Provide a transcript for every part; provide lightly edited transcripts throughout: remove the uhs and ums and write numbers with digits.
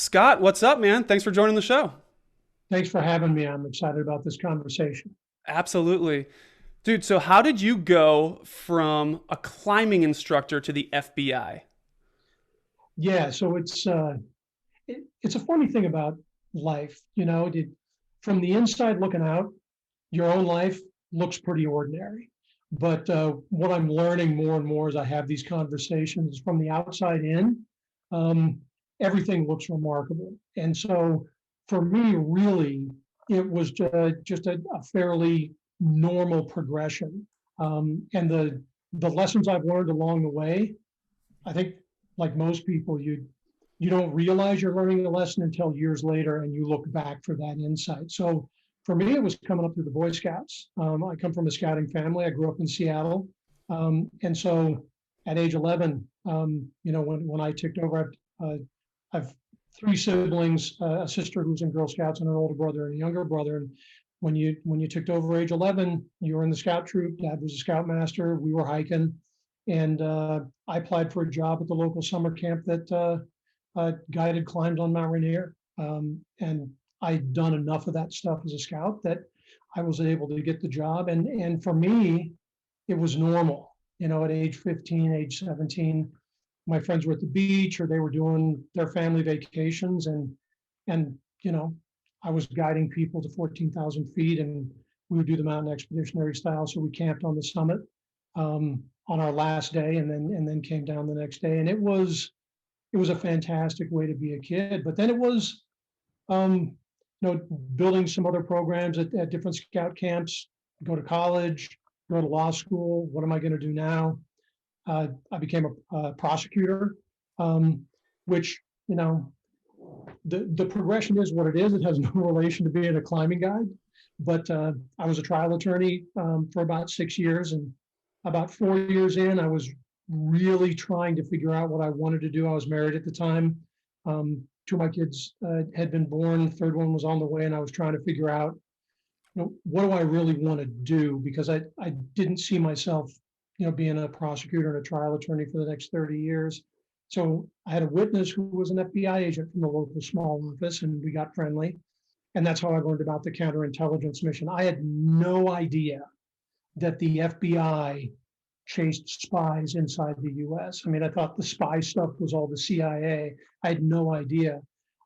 Scott, what's up, man? Thanks for joining the show. Thanks for having me. I'm excited about this conversation. Absolutely. Dude, so how did you go from a climbing instructor to the FBI? Yeah, so it's a funny thing about life, from the inside looking out, your own life looks pretty ordinary. But what I'm learning more and more as I have these conversations from the outside in, um, everything looks remarkable. And so for me, really, it was just a fairly normal progression. And the lessons I've learned along the way, I think, like most people, you don't realize you're learning a lesson until years later, and you look back for that insight. So for me, it was coming up through the Boy Scouts. I come from a scouting family. I grew up in Seattle, and so at age 11, when I took over, I've three siblings, a sister who's in Girl Scouts, and an older brother and a younger brother. And when you took over age 11, you were in the scout troop. Dad was a scoutmaster. We were hiking, and I applied for a job at the local summer camp that guided climbs on Mount Rainier. And I'd done enough of that stuff as a scout that I was able to get the job. And for me, it was normal. At age 15, age 17, my friends were at the beach or they were doing their family vacations, and I was guiding people to 14,000 feet, and we would do the mountain expeditionary style. So we camped on the summit on our last day, and then came down the next day, and it was a fantastic way to be a kid. But then it was, um, building some other programs at different scout camps, go to college, go to law school. What am I going to do now? I became a prosecutor, which, the progression is what it is. It has no relation to being a climbing guide. But I was a trial attorney for about 6 years. And about 4 years in, I was really trying to figure out what I wanted to do. I was married at the time. Two of my kids had been born. The third one was on the way, and I was trying to figure out, what do I really want to do? Because I didn't see myself, being a prosecutor and a trial attorney for the next 30 years. So I had a witness who was an FBI agent from the local small office, and we got friendly. And that's how I learned about the counterintelligence mission. I had no idea that the FBI chased spies inside the US. I mean, I thought the spy stuff was all the CIA. I had no idea.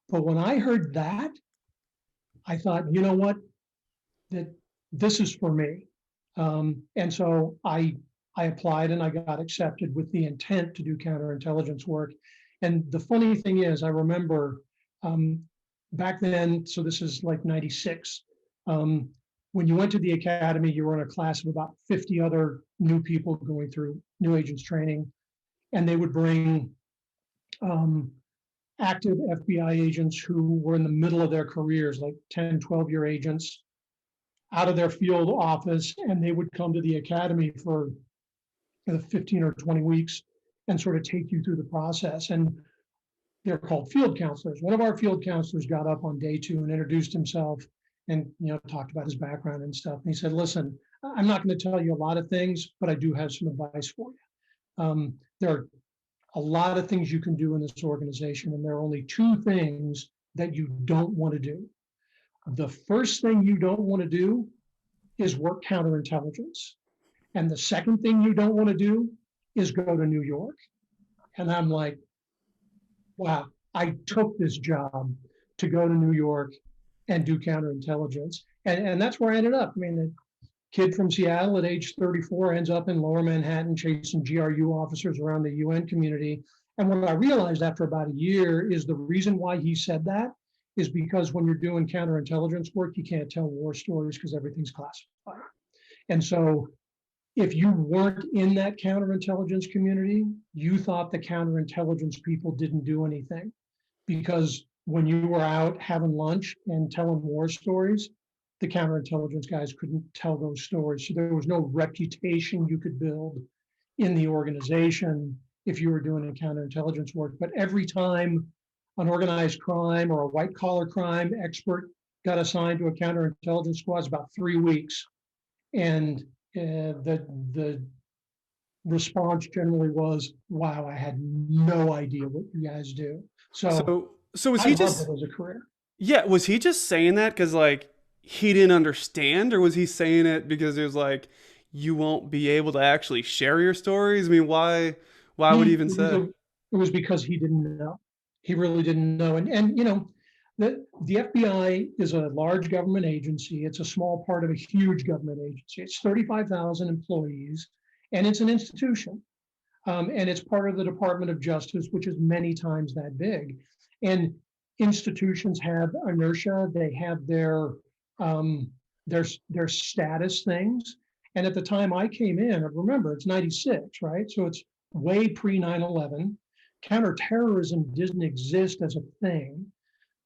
But when I heard that, I thought, you know what, that this is for me. And so I applied and I got accepted with the intent to do counterintelligence work. And the funny thing is, I remember back then, so this is like 96, when you went to the academy, you were in a class of about 50 other new people going through new agents training, and they would bring active FBI agents who were in the middle of their careers, like 10, 12-year agents, out of their field office, and they would come to the academy for 15 or 20 weeks and sort of take you through the process. And they're called field counselors. One of our field counselors got up on day 2 and introduced himself and talked about his background and stuff. And he said, "Listen, I'm not going to tell you a lot of things, but I do have some advice for you. There are a lot of things you can do in this organization, and there are only 2 things that you don't want to do. The first thing you don't want to do is work counterintelligence. And the second thing you don't want to do is go to New York." And I'm like, wow, I took this job to go to New York and do counterintelligence. And that's where I ended up. I mean, the kid from Seattle at age 34 ends up in lower Manhattan chasing GRU officers around the UN community. And what I realized after about a year is the reason why he said that is because when you're doing counterintelligence work, you can't tell war stories because everything's classified. And so if you weren't in that counterintelligence community, you thought the counterintelligence people didn't do anything, because when you were out having lunch and telling war stories, the counterintelligence guys couldn't tell those stories. So there was no reputation you could build in the organization if you were doing counterintelligence work. But every time an organized crime or a white collar crime expert got assigned to a counterintelligence squad, it's about 3 weeks. And the response generally was, "Wow, I had no idea what you guys do." So So So was I he loved just it as a career. yeah, was he just saying that cuz like he didn't understand, or was he saying it because it was like you won't be able to actually share your stories? I mean, why would he He even say? it was because he didn't know. He really didn't know. And the FBI is a large government agency. It's a small part of a huge government agency. It's 35,000 employees, and it's an institution. And it's part of the Department of Justice, which is many times that big. And institutions have inertia. They have um, their status things. And at the time I came in, remember it's '96, right? So it's way pre 9/11. Counterterrorism didn't exist as a thing.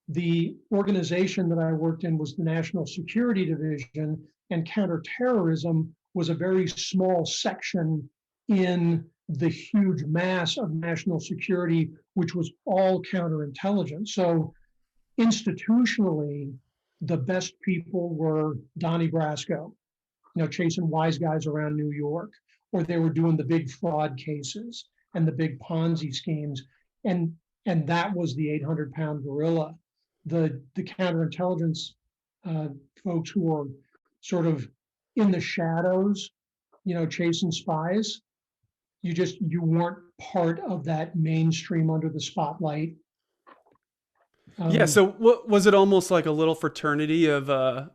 The organization that I worked in was the National Security Division, and counterterrorism was a very small section in the huge mass of national security, which was all counterintelligence. So institutionally, the best people were Donnie Brasco, chasing wise guys around New York, or they were doing the big fraud cases and the big Ponzi schemes. And that was the 800-pound gorilla. The counterintelligence uh, folks who were sort of in the shadows, chasing spies, you weren't part of that mainstream under the spotlight. Yeah, Um, so what was it, almost like a little fraternity of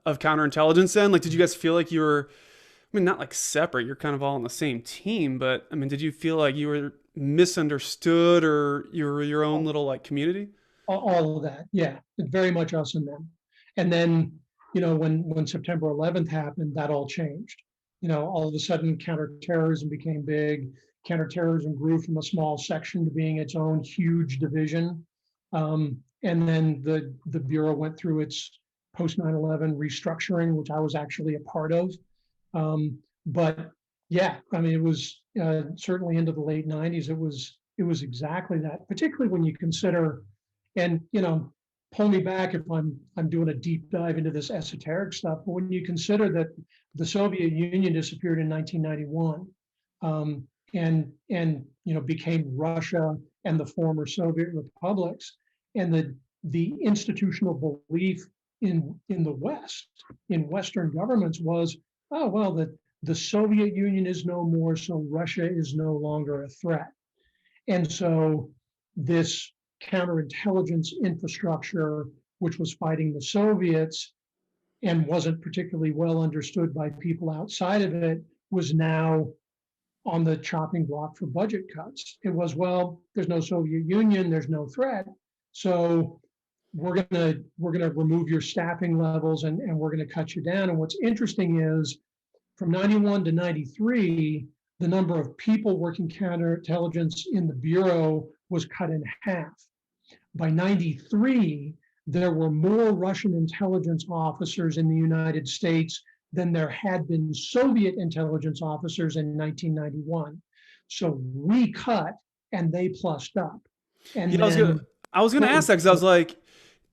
counterintelligence then? Like did you guys feel like you were, I mean, not like separate, you're kind of all on the same team, but I mean, did you feel like you were misunderstood, or you were your own little like community? all of that, yeah, very much us and them. And then, when September 11th happened, that all changed. All of a sudden, counterterrorism became big. Counterterrorism grew from a small section to being its own huge division. And then the Bureau went through its post 9/11 restructuring, which I was actually a part of. But yeah, I mean, it was certainly into the late '90s. It was exactly that, particularly when you consider, and pull me back if I'm doing a deep dive into this esoteric stuff. But when you consider that the Soviet Union disappeared in 1991, and became Russia and the former Soviet republics, and the institutional belief in the West, in Western governments, was, oh well, the Soviet Union is no more, so Russia is no longer a threat. And so this counterintelligence infrastructure, which was fighting the Soviets and wasn't particularly well understood by people outside of it, was now on the chopping block for budget cuts. It was, well, there's no Soviet Union, there's no threat. So we're gonna remove your staffing levels, and we're gonna cut you down. And what's interesting is from 91 to 93, the number of people working counterintelligence in the Bureau was cut in half. By 93, there were more Russian intelligence officers in the United States than there had been Soviet intelligence officers in 1991. So we cut and they plussed up. And Yeah, then I was gonna ask 20, that because I was like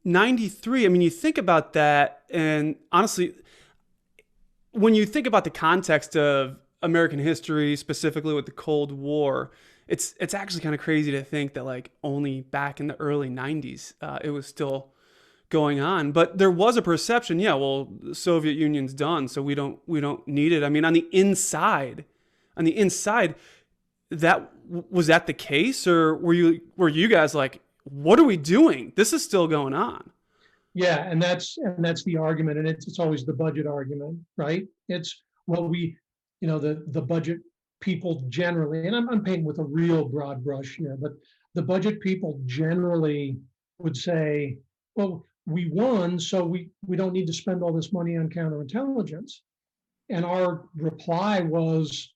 93. I mean, you think about that, and honestly, when you think about the context of American history, specifically with the Cold War, it's actually kind of crazy to think that like only back in the early '90s it was still going on. But there was a perception, yeah, well, the Soviet Union's done, so we don't need it. I mean, on the inside, that was that the case, or were you guys like, what are we doing? This is still going on. yeah, and that's the argument, and it's always the budget argument, right? It's, well, the budget people generally, and I'm painting with a real broad brush here, but the budget people generally would say, well, we won, so we don't need to spend all this money on counterintelligence. And our reply was,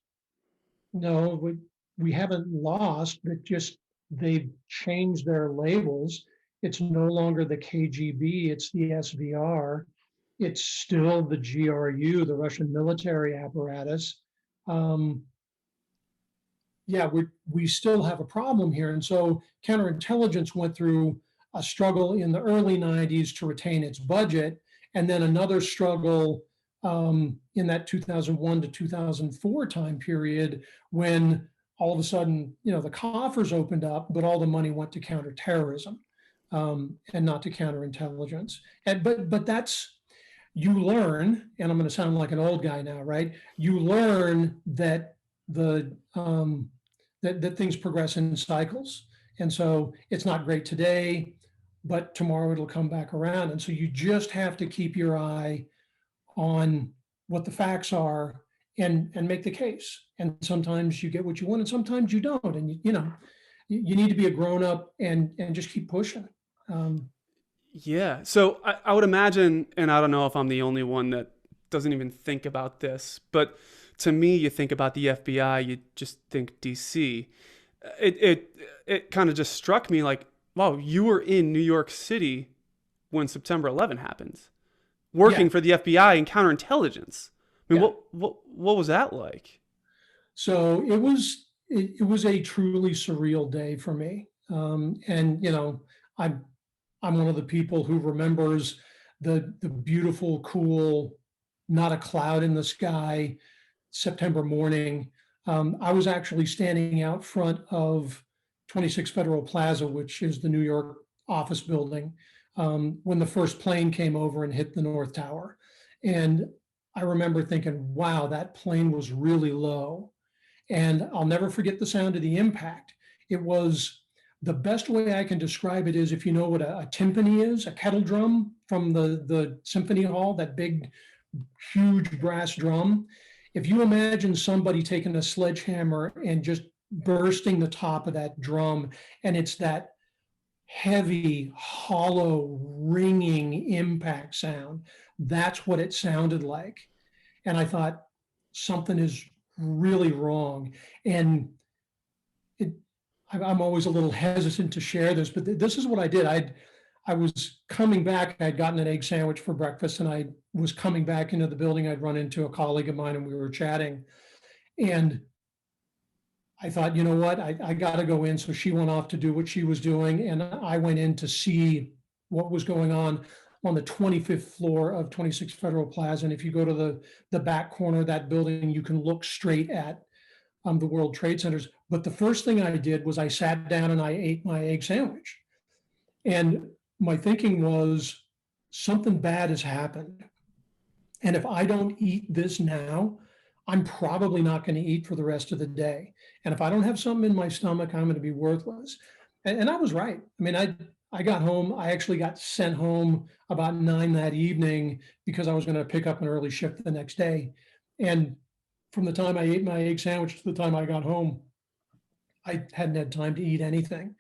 no, we haven't lost, but just they've changed their labels. It's no longer the KGB, it's the SVR. It's still the GRU, the Russian military apparatus. Um, yeah, we still have a problem here. And so counterintelligence went through a struggle in the early '90s to retain its budget, and then another struggle in that 2001 to 2004 time period, when all of a sudden, the coffers opened up, but all the money went to counterterrorism. and not to counterintelligence. But that's, you learn, and I'm going to sound like an old guy now, right? You learn that that things progress in cycles, and so it's not great today, but tomorrow it'll come back around, and so you just have to keep your eye on what the facts are and make the case. And sometimes you get what you want, and sometimes you don't, and you need to be a grown up and just keep pushing. Um, Yeah. So I would imagine, and I don't know if I'm the only one that doesn't even think about this, but to me, you think about the FBI, you just think DC. It kind of just struck me like, wow, you were in New York City when September 11 happened, working yeah, for the FBI and counterintelligence. I mean, yeah. what was that like? So it was a truly surreal day for me. And I'm I'm one of the people who remembers the beautiful, cool, not a cloud in the sky September morning. I was actually standing out front of 26 Federal Plaza, which is the New York office building, when the first plane came over and hit the North Tower. And I remember thinking, wow, that plane was really low. And I'll never forget the sound of the impact. It was, the best way I can describe it is, if you know what a timpani is, a kettle drum from the symphony hall, that big, huge brass drum. If you imagine somebody taking a sledgehammer and just bursting the top of that drum, and it's that heavy, hollow, ringing impact sound, that's what it sounded like. And I thought, something is really wrong. And it, I'm always a little hesitant to share this, but this is what I did. I was coming back. I'd gotten an egg sandwich for breakfast, and I was coming back into the building. I'd run into a colleague of mine, and we were chatting. And I thought, you know what, I got to go in. So she went off to do what she was doing, and I went in to see what was going on the 25th floor of 26 Federal Plaza. And if you go to the back corner of that building, you can look straight at the World Trade Centers. But the first thing I did was I sat down and I ate my egg sandwich. And my thinking was, something bad has happened. And if I don't eat this now, I'm probably not going to eat for the rest of the day. And if I don't have something in my stomach, I'm going to be worthless. And I was right. I mean, I got home. I actually got sent home about 9 that evening because I was going to pick up an early shift the next day. And from the time I ate my egg sandwich to the time I got home, I hadn't had time to eat anything.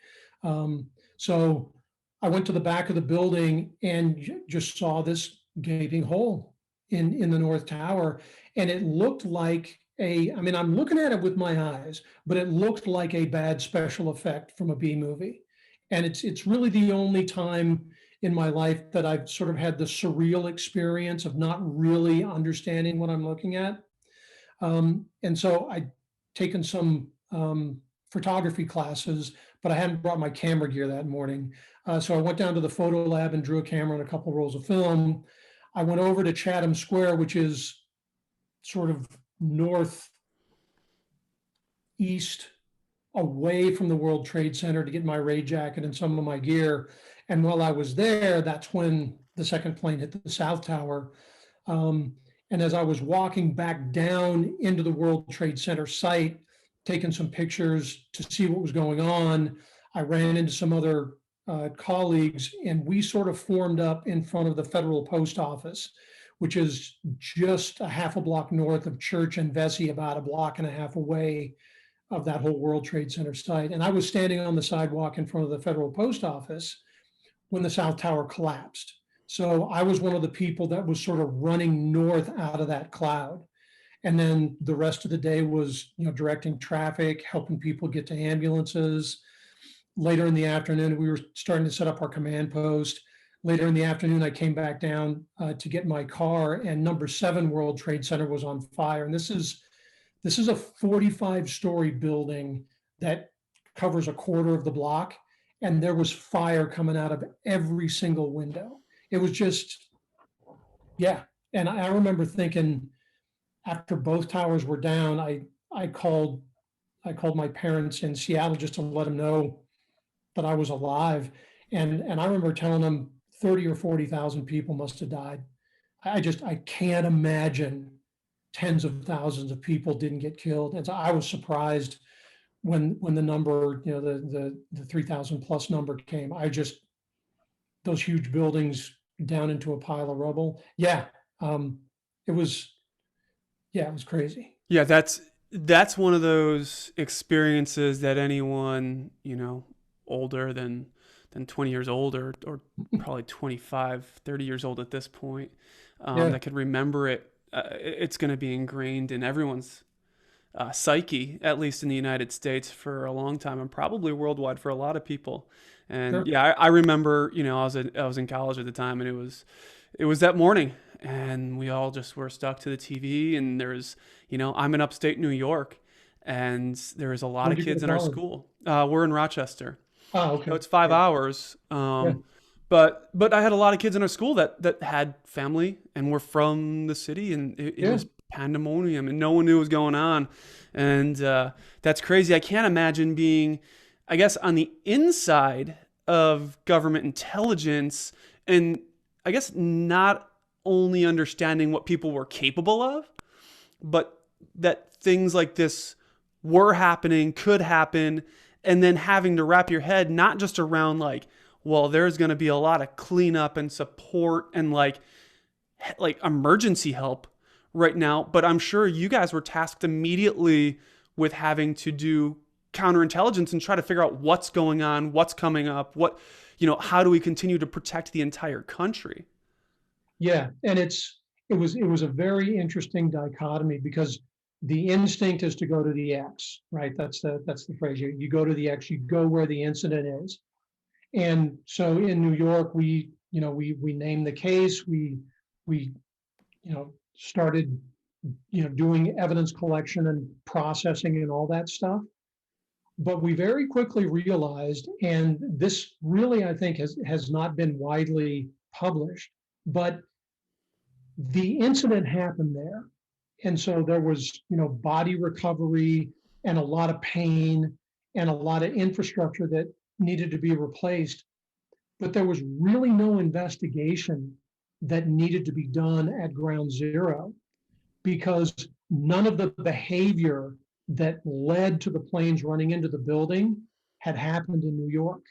So I went to the back of the building and just saw this gaping hole in the North Tower. And it looked like I mean, I'm looking at it with my eyes, but it looked like a bad special effect from a B movie. And it's really the only time in my life that I've sort of had the surreal experience of not really understanding what I'm looking at. And so I'd taken some photography classes, but I hadn't brought my camera gear that morning. So I went down to the photo lab and drew a camera and a couple rolls of film. I went over to Chatham Square, which is sort of northeast, away from the World Trade Center, to get my raid jacket and some of my gear. And while I was there, that's when the second plane hit the South Tower. And as I was walking back down into the World Trade Center site, taking some pictures to see what was going on, I ran into some other colleagues, and we sort of formed up in front of the Federal Post Office, which is just a half a block north of Church and Vesey, about a block and a half away of that whole World Trade Center site. And I was standing on the sidewalk in front of the Federal Post Office when the South Tower collapsed. So I was one of the people that was sort of running north out of that cloud. And then the rest of the day was, directing traffic, helping people get to ambulances. Later in the afternoon, we were starting to set up our command post. Later in the afternoon, I came back down to get my car, and number 7 World Trade Center was on fire. And this is a 45-story building that covers a quarter of the block, and there was fire coming out of every single window. It was just, yeah. And I remember thinking, after both towers were down, I called my parents in Seattle just to let them know that I was alive. And I remember telling them 30 or 40,000 people must have died. I can't imagine tens of thousands of people didn't get killed. And so I was surprised when the number, the 3,000 plus number came. Those huge buildings down into a pile of rubble. Yeah. Um, it was, yeah, it was crazy. Yeah, that's one of those experiences that anyone, older than 20 years old, or probably 25, 30 years old at this point, Yeah, that could remember it. It's going to be ingrained in everyone's psyche, at least in the United States, for a long time, and probably worldwide for a lot of people. And sure. yeah, I remember, I was in college at the time, and it was that morning, and we all just were stuck to the TV. And there's, I'm in upstate New York, and there was a lot Where'd of you go kids to in our college? school. We're in Rochester, Oh, so okay. it's five Yeah, hours. yeah, But I had a lot of kids in our school that had family and were from the city, and it yeah, was pandemonium, and no one knew what was going on. And that's crazy. I can't imagine being, I guess, on the inside of government intelligence, and I guess not only understanding what people were capable of, but that things like this were happening, could happen, and then having to wrap your head not just around like, well, there's going to be a lot of cleanup and support and like emergency help right now, but I'm sure you guys were tasked immediately with having to do counterintelligence and try to figure out what's going on, what's coming up, how do we continue to protect the entire country? yeah. And it was a very interesting dichotomy because the instinct is to go to the X, right? That's the phrase. You go to the X, you go where the incident is. And so in New York, we named the case, we started doing evidence collection and processing and all that stuff. But we very quickly realized, and this really I think has not been widely published, but the incident happened there. And so there was, body recovery and a lot of pain and a lot of infrastructure that needed to be replaced. But there was really no investigation that needed to be done at ground zero because none of the behavior that led to the planes running into the building had happened in New York.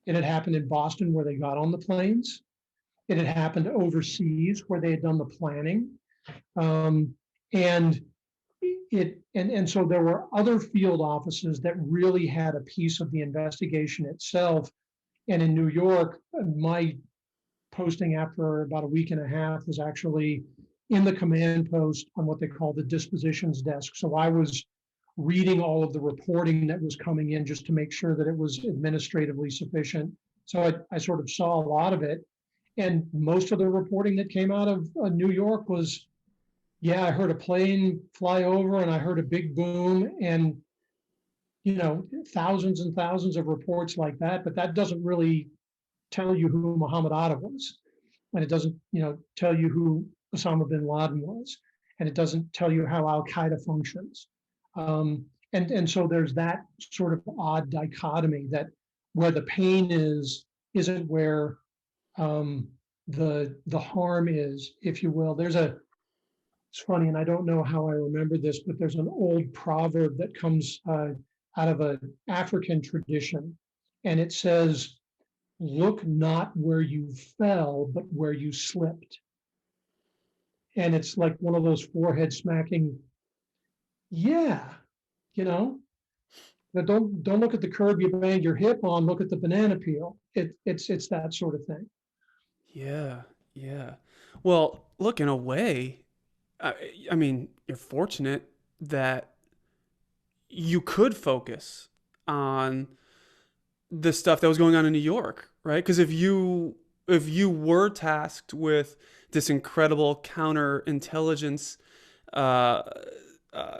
It had happened in Boston where they got on the planes. It had happened overseas where they had done the planning. Um, and and so there were other field offices that really had a piece of the investigation itself. And in New York, my posting after about a week and a half was actually in the command post on what they call the dispositions desk. So I was reading all of the reporting that was coming in just to make sure that it was administratively sufficient. So I sort of saw a lot of it. And most of the reporting that came out of New York was, yeah, I heard a plane fly over and I heard a big boom and, thousands and thousands of reports like that. But that doesn't really tell you who Muhammad Atta was. And it doesn't, tell you who Osama bin Laden was. And it doesn't tell you how Al Qaeda functions. And so there's that sort of odd dichotomy that where the pain isn't where um, the harm is, if you will. It's funny, and I don't know how I remember this, but there's an old proverb that comes out of an African tradition, and it says, "Look not where you fell, but where you slipped." And it's like one of those forehead smacking, yeah, you know, but don't look at the curb you banged your hip on. Look at the banana peel. It's that sort of thing. Yeah, yeah. Well, look, in a way, I, I mean, you're fortunate that you could focus on the stuff that was going on in New York, right? Because if you were tasked with this incredible counterintelligence uh, uh,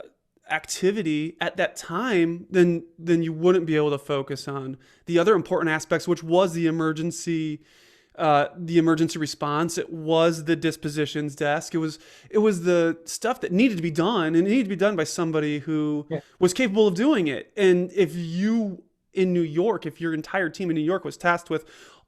activity at that time, then you wouldn't be able to focus on the other important aspects, which was the emergency response. It was the dispositions desk. It was the stuff that needed to be done, and it needed to be done by somebody who Yeah, was capable of doing it. And in New York, if your entire team in New York was tasked with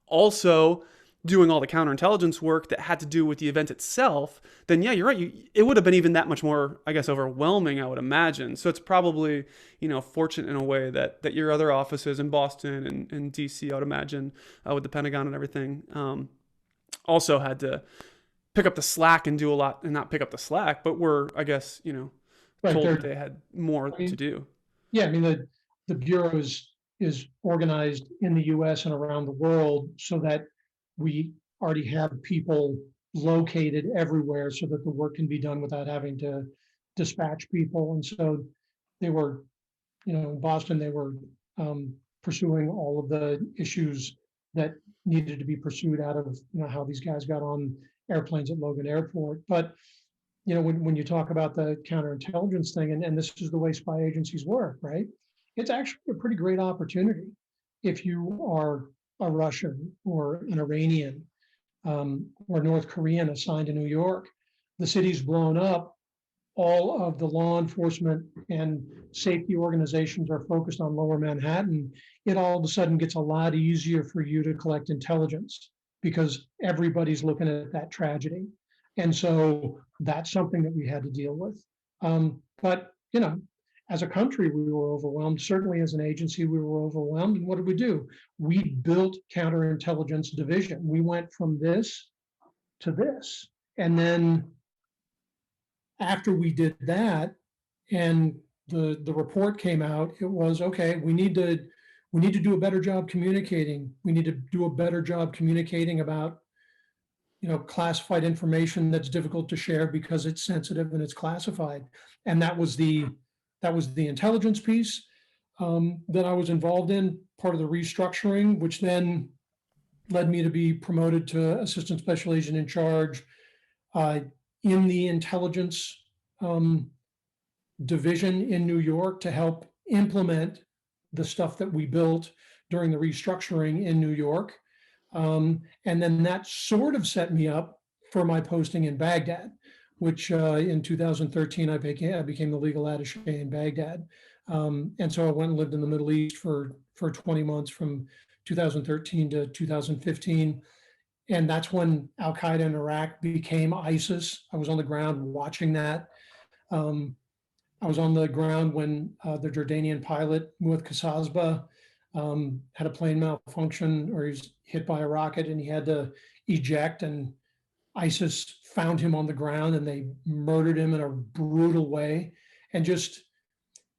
also doing all the counterintelligence work that had to do with the event itself, then yeah, you're right. It would have been even that much more, I guess, overwhelming, I would imagine. So it's probably, fortunate in a way that your other offices in Boston and DC, I would imagine, with the Pentagon and everything, also had to pick up the slack and do a lot, and not pick up the slack, but were, I guess, Right told that there. they had more I to mean, do. yeah, I mean, the Bureau is organized in the US and around the world so that we already have people located everywhere so that the work can be done without having to dispatch people. And so they were, in Boston, they were pursuing all of the issues that needed to be pursued out of, how these guys got on airplanes at Logan Airport. But when you talk about the counterintelligence thing, and this is the way spy agencies work, right? It's actually a pretty great opportunity if you are a Russian or an Iranian or North Korean assigned to New York. The city's blown up. All of the law enforcement and safety organizations are focused on Lower Manhattan. It all of a sudden gets a lot easier for you to collect intelligence because everybody's looking at that tragedy. And so that's something that we had to deal with. But, as a country, we were overwhelmed. Certainly as an agency, we were overwhelmed. And what did we do? We built counterintelligence division. We went from this to this. And then after we did that and the report came out, it was, okay, we need to do a better job communicating. We need to do a better job communicating about classified information that's difficult to share because it's sensitive and it's classified. And that was the intelligence piece that I was involved in, part of the restructuring, which then led me to be promoted to assistant special agent in charge in the intelligence division in New York to help implement the stuff that we built during the restructuring in New York. And then that sort of set me up for my posting in Baghdad, which in 2013, I became the legal attaché in Baghdad. And so I went and lived in the Middle East for 20 months from 2013 to 2015. And that's when Al Qaeda in Iraq became ISIS. I was on the ground watching that. I was on the ground when the Jordanian pilot, Muath Kasazba, had a plane malfunction, or he was hit by a rocket and he had to eject, and ISIS found him on the ground and they murdered him in a brutal way. And just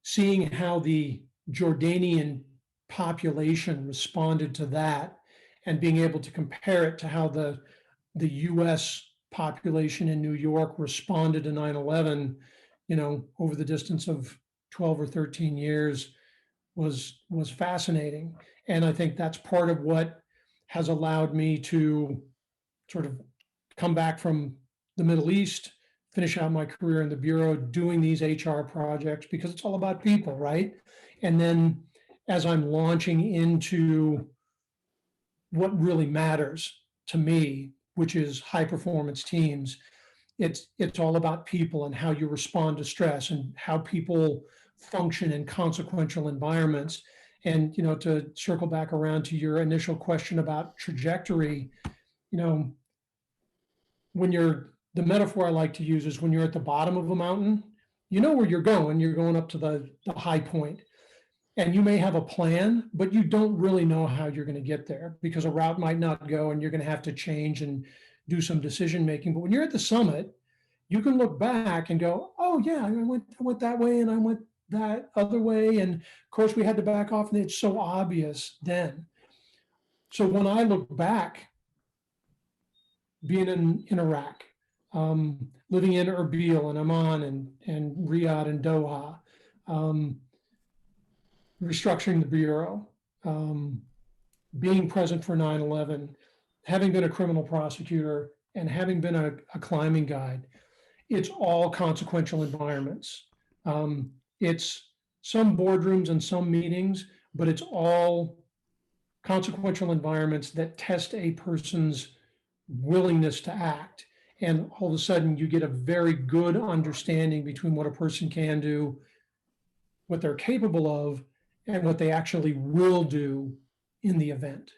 seeing how the Jordanian population responded to that and being able to compare it to how the US population in New York responded to 9/11, over the distance of 12 or 13 years was fascinating. And I think that's part of what has allowed me to sort of come back from the Middle East, finish out my career in the Bureau doing these HR projects, because it's all about people, right? And then as I'm launching into what really matters to me, which is high performance teams, it's all about people and how you respond to stress and how people function in consequential environments. And to circle back around to your initial question about trajectory, when the metaphor I like to use is when you're at the bottom of a mountain, you know where you're going up to the high point. And you may have a plan, but you don't really know how you're going to get there because a route might not go and you're going to have to change and do some decision making. But when you're at the summit, you can look back and go, oh yeah, I went that way and I went that other way. And of course we had to back off, and it's so obvious then. So when I look back, being in Iraq, living in Erbil and Amman and Riyadh and Doha, restructuring the Bureau, being present for 9/11, having been a criminal prosecutor and having been a climbing guide, it's all consequential environments. It's some boardrooms and some meetings, but it's all consequential environments that test a person's willingness to act. And all of a sudden, you get a very good understanding between what a person can do, what they're capable of, and what they actually will do in the event.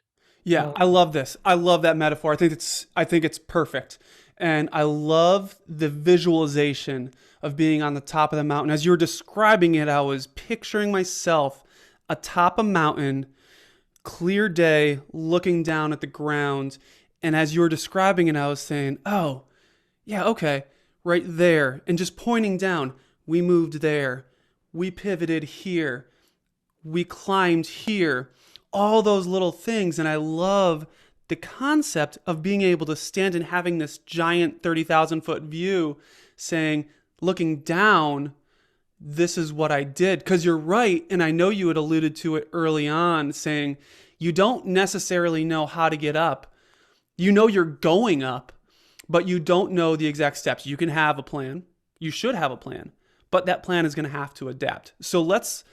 Yeah, Uh, I love this. I love that metaphor. I think it's perfect. And I love the visualization of being on the top of the mountain. As you were describing it, I was picturing myself atop a mountain, clear day, looking down at the ground. And as you were describing it, I was saying, "Oh, yeah, okay, right there." And just pointing down, we moved there. We pivoted here, we climbed here, all those little things. And I love the concept of being able to stand and having this giant 30,000 foot view saying, looking down, this is what I did. Because you're right. And I know you had alluded to it early on, saying you don't necessarily know how to get up. You know you're going up, but you don't know the exact steps. You can have a plan. You should have a plan, but that plan is going to have to adapt. So let's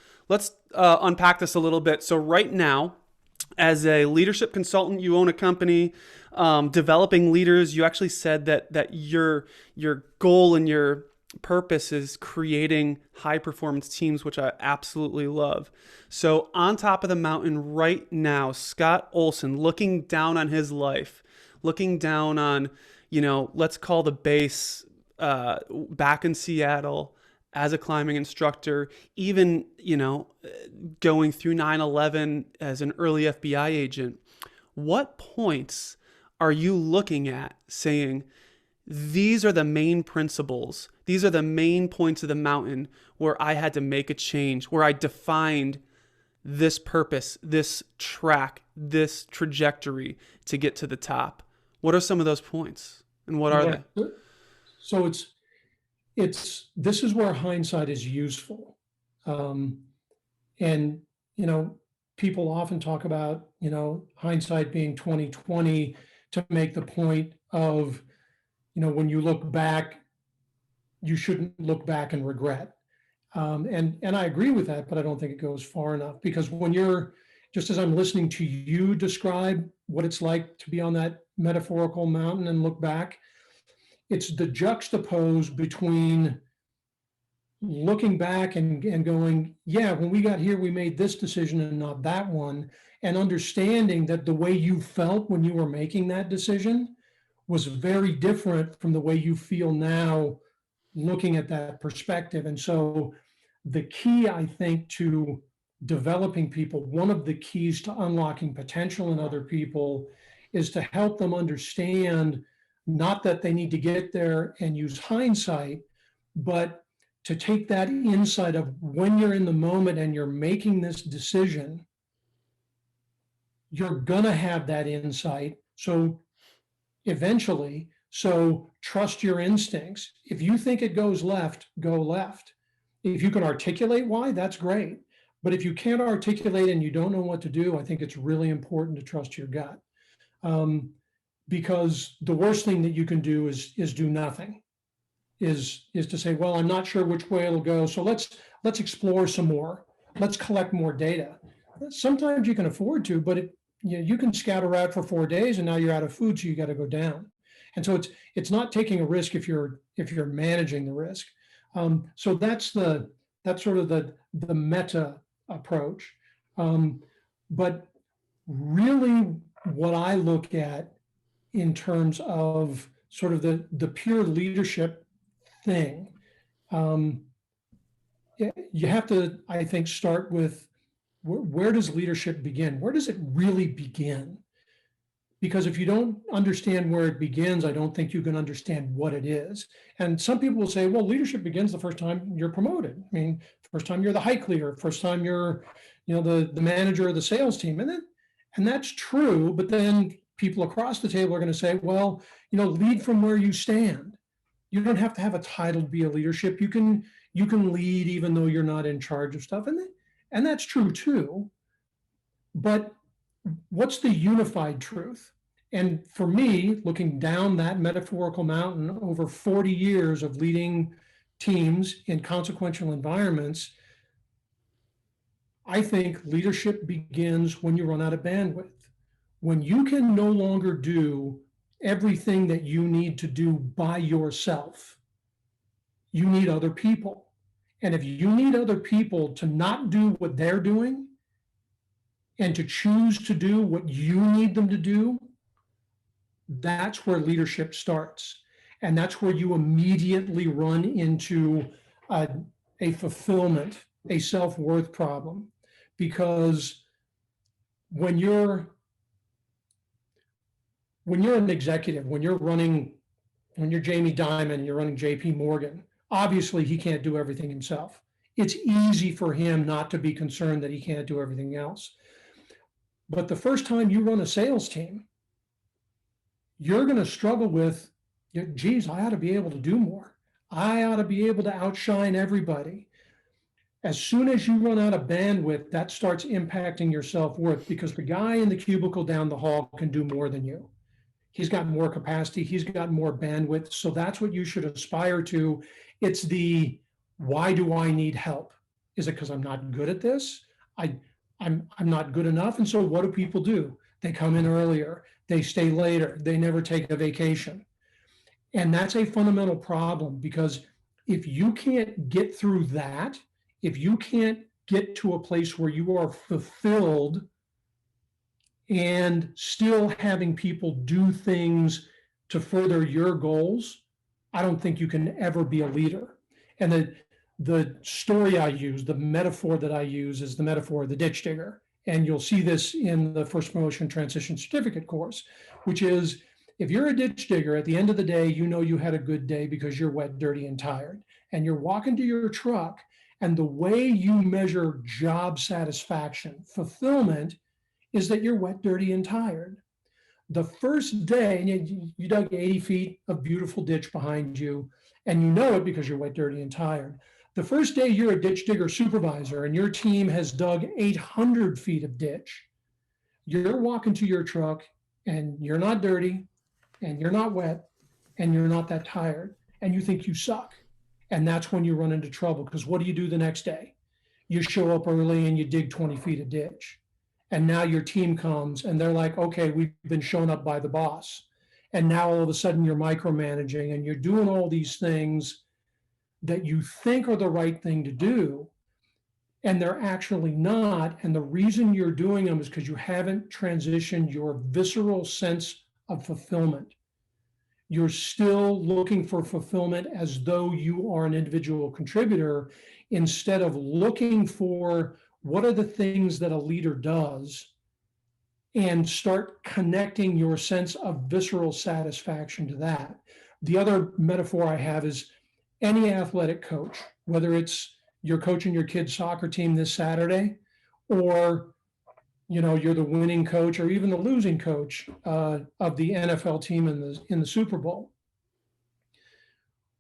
unpack this a little bit. So right now, as a leadership consultant, you own a company developing leaders. You actually said that your goal and your purpose is creating high performance teams, which I absolutely love. So on top of the mountain right now, Scott Olson looking down on his life, looking down on, let's call the base back in Seattle as a climbing instructor, even, going through 9/11 as an early FBI agent. What points are you looking at saying, these are the main principles, these are the main points of the mountain where I had to make a change, where I defined this purpose, this track, this trajectory to get to the top? What are some of those points and what are yeah. they? So this is where hindsight is useful. Um, and, you know, people often talk about, hindsight being 2020 to make the point of, when you look back, you shouldn't look back and regret. And I agree with that, but I don't think it goes far enough, because when you're, just as I'm listening to you describe what it's like to be on that metaphorical mountain and look back, it's the juxtapose between looking back and going, yeah, when we got here, we made this decision and not that one, and understanding that the way you felt when you were making that decision was very different from the way you feel now looking at that perspective. And so the key, I think, to developing people, one of the keys to unlocking potential in other people, is to help them understand not that they need to get there and use hindsight, but to take that insight of when you're in the moment and you're making this decision, you're going to have that insight. So eventually, so trust your instincts. If you think it goes left, go left. If you can articulate why, that's great. But if you can't articulate and you don't know what to do, I think it's really important to trust your gut. Because the worst thing that you can do is do nothing. Is to say, well, I'm not sure which way it'll go, so let's explore some more. Let's collect more data. Sometimes you can afford to, but you can scatter out for 4 days and now you're out of food, so you got to go down. And so it's not taking a risk if you're managing the risk. So that's sort of the meta approach. But really, what I look at in terms of sort of the pure leadership thing, you have to, I think, start with where does leadership begin? Where does it really begin? Because if you don't understand where it begins, I don't think you can understand what it is. And some people will say, well, leadership begins the first time you're promoted. I mean, first time you're the hike leader, first time you're, the manager of the sales team. And that's true. But then people across the table are going to say, well, lead from where you stand. You don't have to have a title to be a leadership. You can lead even though you're not in charge of stuff. And that's true too. But what's the unified truth? And for me, looking down that metaphorical mountain over 40 years of leading teams in consequential environments, I think leadership begins when you run out of bandwidth. When you can no longer do everything that you need to do by yourself, you need other people. And if you need other people to not do what they're doing, and to choose to do what you need them to do, that's where leadership starts. And that's where you immediately run into a, a fulfillment, a self-worth problem. Because when you're an executive, when you're Jamie Dimon, you're running JP Morgan, obviously he can't do everything himself. It's easy for him not to be concerned that he can't do everything else. But the first time you run a sales team, you're going to struggle with, geez, I ought to be able to do more. I ought to be able to outshine everybody. As soon as you run out of bandwidth, that starts impacting your self-worth, because the guy in the cubicle down the hall can do more than you. He's got more capacity. He's got more bandwidth. So that's what you should aspire to. It's the, why do I need help? Is it because I'm not good at this? I'm not good enough. And so what do people do? They come in earlier. They stay later. They never take a vacation. And that's a fundamental problem, because if you can't get through that, if you can't get to a place where you are fulfilled and still having people do things to further your goals, I don't think you can ever be a leader. And the story I use, the metaphor that I use, is the metaphor of the ditch digger. And you'll see this in the First Promotion Transition Certificate course, which is, if you're a ditch digger, at the end of the day, you know you had a good day because you're wet, dirty, and tired. And you're walking to your truck, and the way you measure job satisfaction, fulfillment, is that you're wet, dirty, and tired. The first day, and you dug 80 feet of beautiful ditch behind you, and you know it because you're wet, dirty, and tired. The first day you're a ditch digger supervisor and your team has dug 800 feet of ditch, you're walking to your truck and you're not dirty and you're not wet and you're not that tired, and you think you suck. And that's when you run into trouble, because what do you do the next day? You show up early and you dig 20 feet of ditch. And now your team comes and they're like, okay, we've been shown up by the boss. And now all of a sudden you're micromanaging and you're doing all these things that you think are the right thing to do, and they're actually not. And the reason you're doing them is because you haven't transitioned your visceral sense of fulfillment. You're still looking for fulfillment as though you are an individual contributor, instead of looking for what are the things that a leader does, and start connecting your sense of visceral satisfaction to that. The other metaphor I have is any athletic coach, whether it's you're coaching your kid's soccer team this Saturday, or you're the winning coach or even the losing coach of the NFL team in the Super Bowl.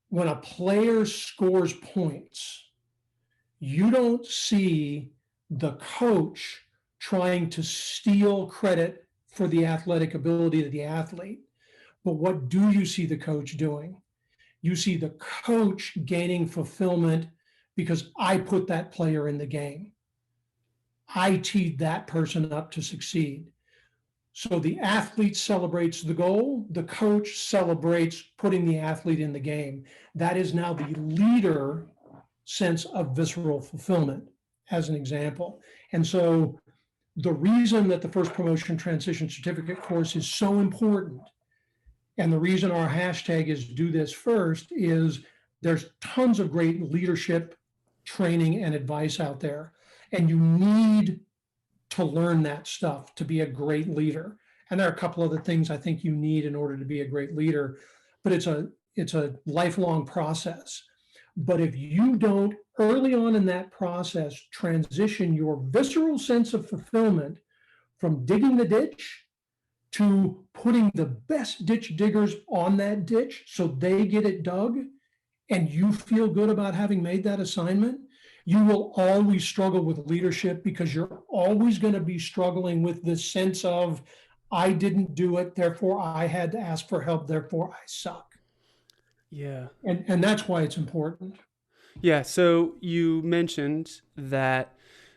When a player scores points, you don't see the coach trying to steal credit for the athletic ability of the athlete. But what do you see the coach doing? You see the coach gaining fulfillment because I put that player in the game. I teed that person up to succeed. So the athlete celebrates the goal, the coach celebrates putting the athlete in the game. That is now the leader sense of visceral fulfillment, as an example. And so the reason that the First Promotion Transition Certificate course is so important, and the reason our hashtag is do this first, is there's tons of great leadership training and advice out there. And you need to learn that stuff to be a great leader. And there are a couple other things I think you need in order to be a great leader, but it's a lifelong process. But if you don't, early on in that process, transition your visceral sense of fulfillment from digging the ditch to putting the best ditch diggers on that ditch so they get it dug, and you feel good about having made that assignment, you will always struggle with leadership, because you're always going to be struggling with this sense of, I didn't do it, therefore I had to ask for help, therefore I suck. Yeah. And that's why it's important. Yeah. So you mentioned that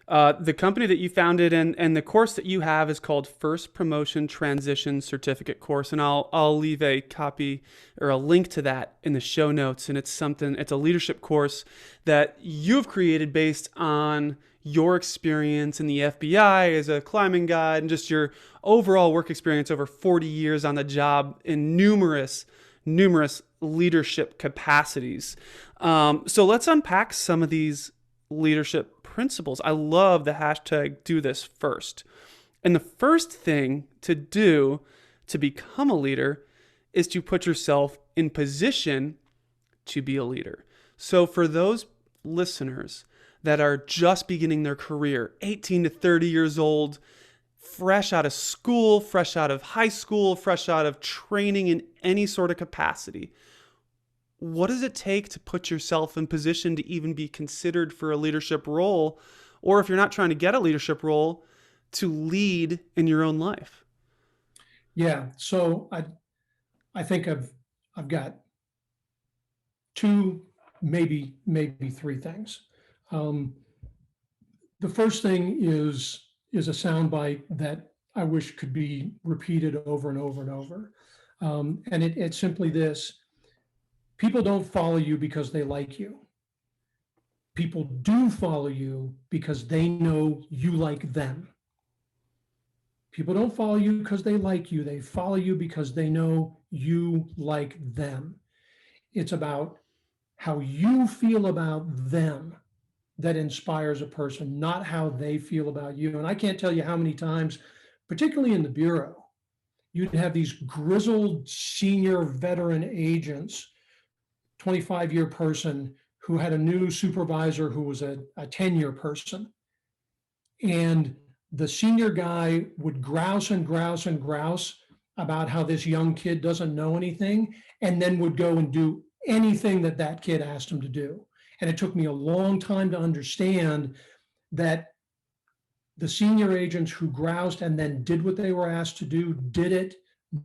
the company that you founded and the course that you have is called First Promotion Transition Certificate course. And I'll leave a copy or a link to that in the show notes. And it's a leadership course that you've created based on your experience in the FBI as a climbing guide and just your overall work experience over 40 years on the job in numerous leadership capacities. So let's unpack some of these leadership principles. I love the hashtag do this first. And the first thing to do to become a leader is to put yourself in position to be a leader. So for those listeners that are just beginning their career, 18 to 30 years old, fresh out of school, fresh out of high school, fresh out of training in any sort of capacity, what does it take to put yourself in position to even be considered for a leadership role? Or if you're not trying to get a leadership role, to lead in your own life? Yeah. So I think I've got two, maybe three things. Um, the first thing is a soundbite that I wish could be repeated over and over and over. And it's simply this: people don't follow you because they like you. People do follow you because they know you like them. People don't follow you because they like you. They follow you because they know you like them. It's about how you feel about them that inspires a person, not how they feel about you. And I can't tell you how many times, particularly in the Bureau, you'd have these grizzled senior veteran agents, 25-year person who had a new supervisor who was a 10-year person. And the senior guy would grouse and grouse and grouse about how this young kid doesn't know anything, and then would go and do anything that that kid asked him to do. And it took me a long time to understand that the senior agents who groused and then did what they were asked to do did it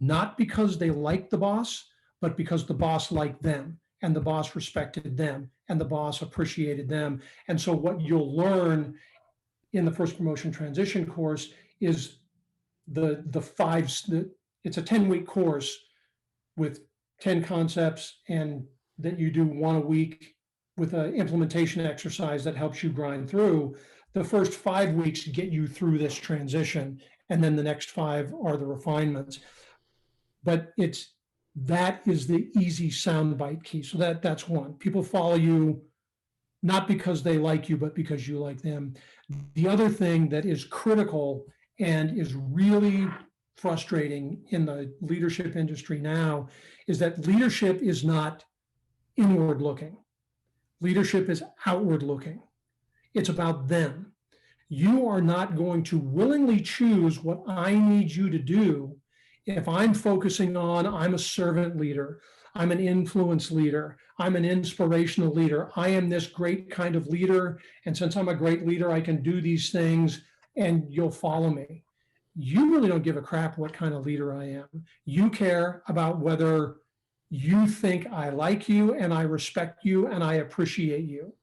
not because they liked the boss, but because the boss liked them, and the boss respected them, and the boss appreciated them. And so what you'll learn in the first promotion transition course is it's a 10-week course with 10 concepts, and that you do one a week with an implementation exercise that helps you grind through. The first 5 weeks get you through this transition, and then the next 5 are the refinements. But that is the easy soundbite key. So that's one. People follow you not because they like you, but because you like them. The other thing that is critical and is really frustrating in the leadership industry now is that leadership is not inward looking. Leadership is outward looking. It's about them. You are not going to willingly choose what I need you to do if I'm focusing on, I'm a servant leader, I'm an influence leader, I'm an inspirational leader, I am this great kind of leader, and since I'm a great leader, I can do these things and you'll follow me. You really don't give a crap what kind of leader I am. You care about whether you think I like you and I respect you and I appreciate you.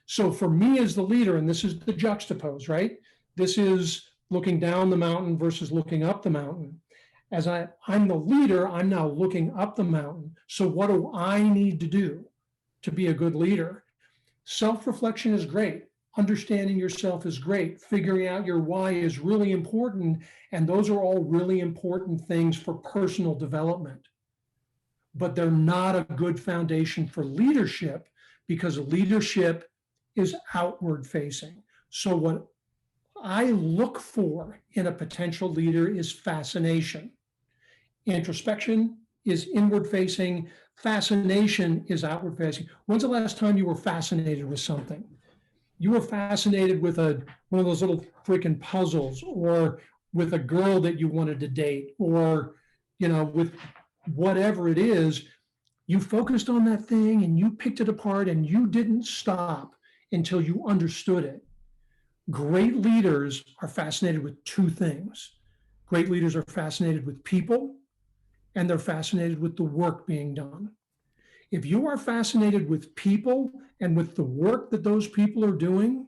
So for me as the leader, and this is the juxtapose, right? This is looking down the mountain versus looking up the mountain. As I'm the leader, I'm now looking up the mountain. So what do I need to do to be a good leader? Self-reflection is great. Understanding yourself is great. Figuring out your why is really important. And those are all really important things for personal development. But they're not a good foundation for leadership, because leadership is outward facing. So what I look for in a potential leader is fascination. Introspection is inward facing. Fascination is outward facing. When's the last time you were fascinated with something? You were fascinated with one of those little freaking puzzles, or with a girl that you wanted to date, or with whatever it is. You focused on that thing and you picked it apart and you didn't stop until you understood it. Great leaders are fascinated with two things. Great leaders are fascinated with people, and they're fascinated with the work being done. If you are fascinated with people and with the work that those people are doing,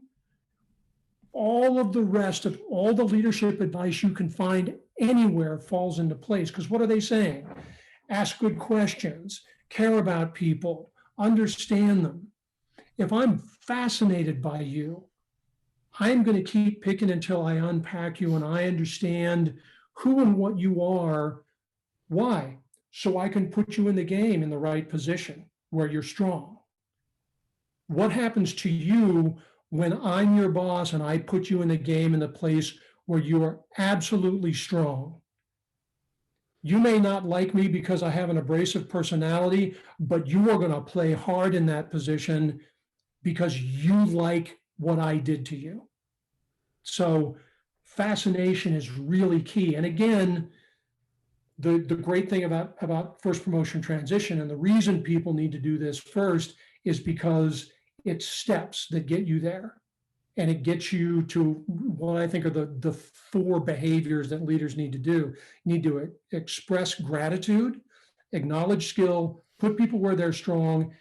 all of the rest of all the leadership advice you can find anywhere falls into place. Because what are they saying? Ask good questions, care about people, understand them. If I'm fascinated by you, I'm going to keep picking until I unpack you and I understand who and what you are. Why? So I can put you in the game in the right position where you're strong. What happens to you when I'm your boss and I put you in the game in the place where you are absolutely strong? You may not like me because I have an abrasive personality, but you are going to play hard in that position because you like what I did to you. So fascination is really key. And again, the great thing about first promotion transition, and the reason people need to do this first, is because it's steps that get you there. And it gets you to what I think are the four behaviors that leaders need to do. You need to express gratitude, acknowledge skill, put people where they're strong,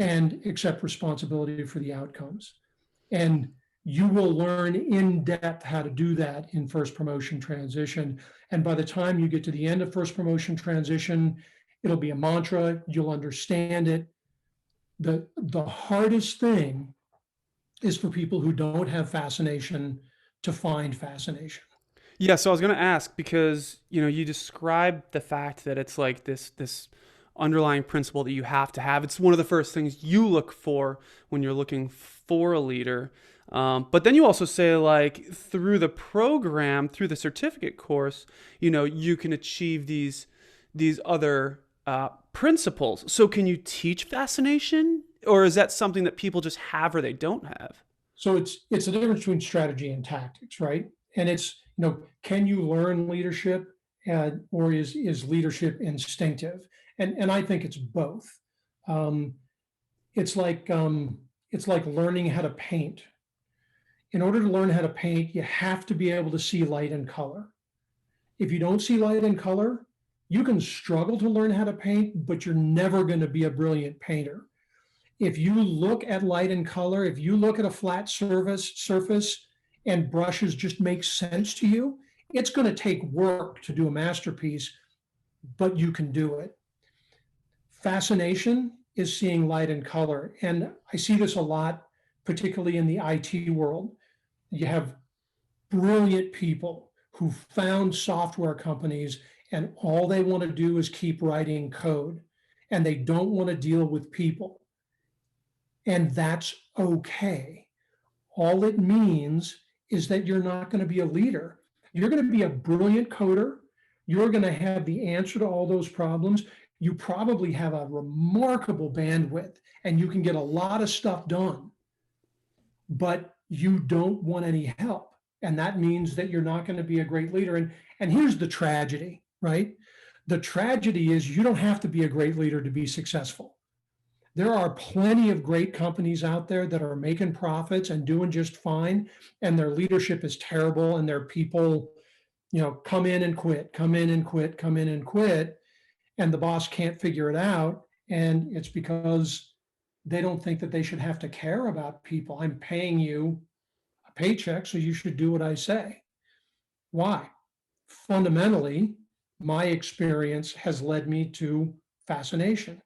and accept responsibility for the outcomes. And you will learn in depth how to do that in first promotion transition. And by the time you get to the end of first promotion transition, it'll be a mantra, you'll understand it. The hardest thing is for people who don't have fascination to find fascination. Yeah, so I was going to ask because, you described the fact that it's like this underlying principle that you have to have. It's one of the first things you look for when you're looking for a leader. But then you also say, like, through the program, through the certificate course, you can achieve these other principles. So can you teach fascination, or is that something that people just have or they don't have? So it's the difference between strategy and tactics, right? And it's, can you learn leadership, or is leadership instinctive? And I think it's both. Um, it's like learning how to paint. In order to learn how to paint, you have to be able to see light and color. If you don't see light and color, you can struggle to learn how to paint, but you're never going to be a brilliant painter. If you look at light and color, if you look at a flat surface and brushes just make sense to you, it's going to take work to do a masterpiece, but you can do it. Fascination is seeing light and color. And I see this a lot, particularly in the IT world. You have brilliant people who found software companies and all they want to do is keep writing code and they don't want to deal with people. And that's okay. All it means is that you're not going to be a leader. You're going to be a brilliant coder. You're going to have the answer to all those problems. You probably have a remarkable bandwidth and you can get a lot of stuff done, but you don't want any help. And that means that you're not going to be a great leader. And here's the tragedy, right? The tragedy is you don't have to be a great leader to be successful. There are plenty of great companies out there that are making profits and doing just fine, and their leadership is terrible, and their people, come in and quit, come in and quit, come in and quit, and the boss can't figure it out. And it's because they don't think that they should have to care about people. I'm paying you a paycheck, so you should do what I say. Why? Fundamentally, my experience has led me to fascination.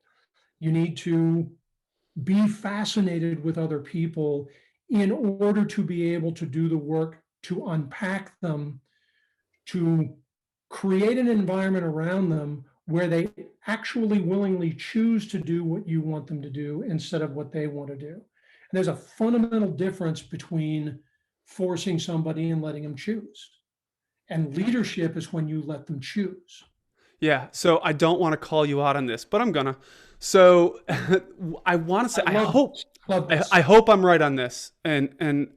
You need to be fascinated with other people in order to be able to do the work to unpack them, to create an environment around them where they actually willingly choose to do what you want them to do instead of what they want to do. And there's a fundamental difference between forcing somebody and letting them choose. And leadership is when you let them choose. Yeah, so I don't want to call you out on this, but I'm gonna. So I want to say Love this. I hope I'm right on this, and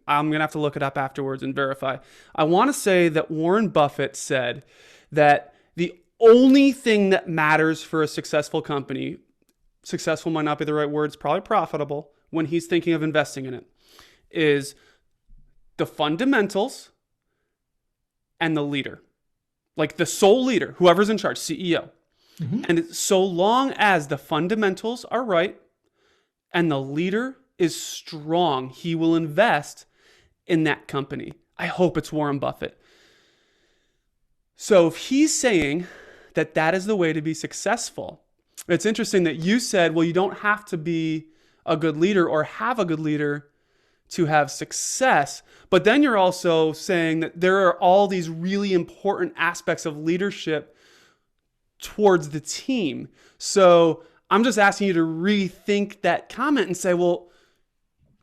I'm gonna have to look it up afterwards and verify. I want to say that Warren Buffett said that the only thing that matters for a successful company, successful might not be the right word, it's probably profitable when he's thinking of investing in it, is the fundamentals and the leader. Like the sole leader, whoever's in charge, CEO. Mm-hmm. And so long as the fundamentals are right and the leader is strong, he will invest in that company. I hope it's Warren Buffett. So if he's saying that that is the way to be successful, it's interesting that you said, well, you don't have to be a good leader or have a good leader to have success. But then you're also saying that there are all these really important aspects of leadership towards the team. So I'm just asking you to rethink that comment and say, well,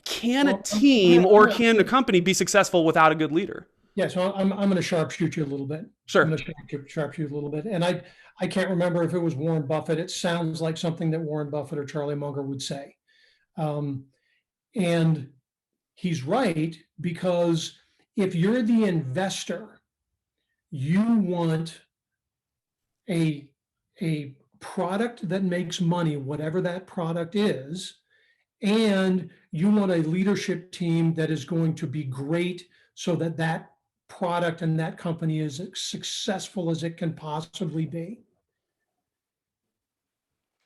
can a Well, team or can a company be successful without a good leader? yeah, so I'm going to sharpshoot you a little bit. I'm Sure. going to sharpshoot a little bit, and I can't remember if it was Warren Buffett. It sounds like something that Warren Buffett or Charlie Munger would say, um, and he's right, because if you're the investor, you want a a product that makes money, whatever that product is, and you want a leadership team that is going to be great so that that product and that company is as successful as it can possibly be.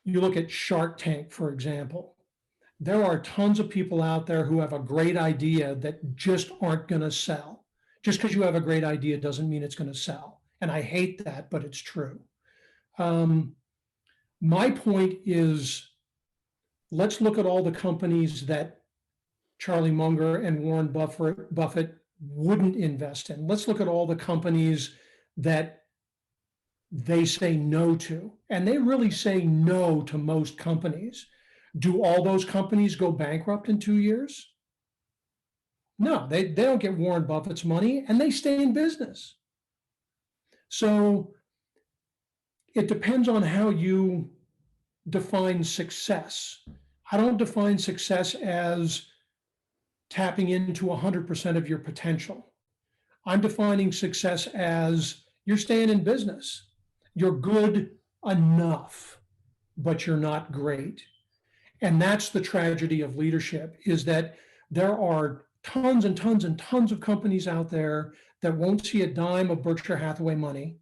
You look at Shark Tank, for example. There are tons of people out there who have a great idea that just aren't going to sell. Just because you have a great idea doesn't mean it's going to sell. And I hate that, but it's true. My point is, let's look at all the companies that Charlie Munger and Warren Buffett wouldn't invest in. Let's look at all the companies that they say no to. And they really say no to most companies. Do all those companies go bankrupt in 2 years? No, they don't get Warren Buffett's money, and they stay in business. So it depends on how you define success. I don't define success as tapping into 100% of your potential. I'm defining success as you're staying in business. You're good enough, but you're not great. And that's the tragedy of leadership, is that there are tons and tons and tons of companies out there that won't see a dime of Berkshire Hathaway money,